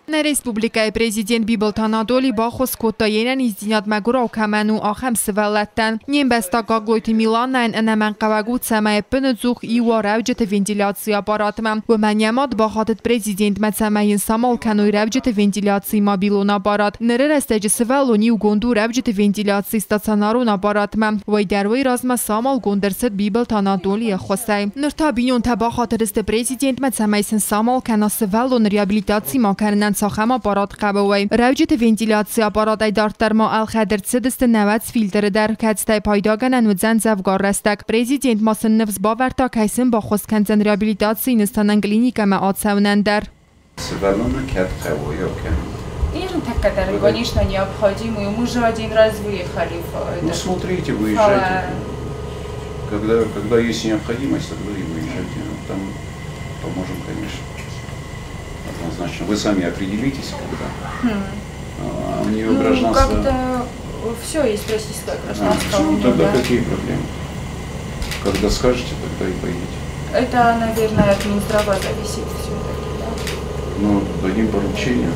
На республикай президент Бибелт Анатолий Бахос Котаенен издинят Магура Каману Ахам Свалаттан. Нембеста Гаглойти Миланайн Анаман Кавагут Самай Пензух Ива Равджет вентиляции аппаратма. Вманьямат Бахатет президент Мацамайн Самал Кануй Равджет вентиляции мобилон аппарат. Нерестеж Свалони Угонду Равджет вентиляции стационарон аппаратма. Вайдервей Разма Самал Гондерсет Бибелт Анатолий Хосай. Нертабинон Табахатерст президент Мацамайн Самал Кана Свалон реабилитации Макарнан ساخم آپارات قبوی روجت وینتیلاتسی آپارات ای دارتر ما الخدر سدست نوت فیلتر در کتستای پایداگن و زن زفگار رستک پریزیدنت ماسن نفس باورتا کیسن با خوست کنزن ریابیلیتاتسی نستانن کلینیک ما آتسونن در Свалона кят قبوی окей. Ирин так который, конечно, необходимый. Мы же один раз выехали. Ну смотрите, выезжайте. Когда есть необходимость, тогда и выезжайте. Там поможем, конечно. Однозначно. Вы сами определитесь, когда. У нее гражданство. Как-то все есть российское гражданство. Ну, тогда какие проблемы? Когда скажете, тогда и поедете. Это, наверное, от Минздрава зависит все-таки, да? Ну, дадим поручение.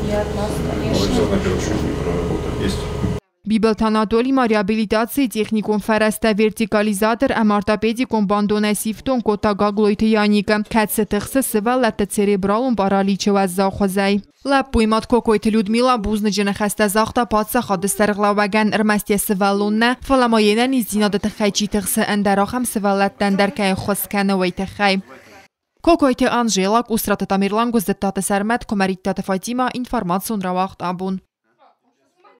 И от нас, конечно. Нарушение проработать есть. Бибелт Анатолий реабилитации техникум фересте вертикализатор амортопедикум бандонесифтон кота гаглойт яника катсетхс свалат церебралум параличу از زاخوزای لپویمات کوکویت لودمیلا بوزنجن خسته زاخته پاتسا خادسترغلا وگن ارمستی سوالونه فلماینه نیزینادت خیچی تخس اندراخم سوالت دندر که خسکنه ویت خی کوکویت انجیلاک اسرات تامیرلان گزدتات سرمت کمریتات فاطیما اینفورماسیون را وقت ابون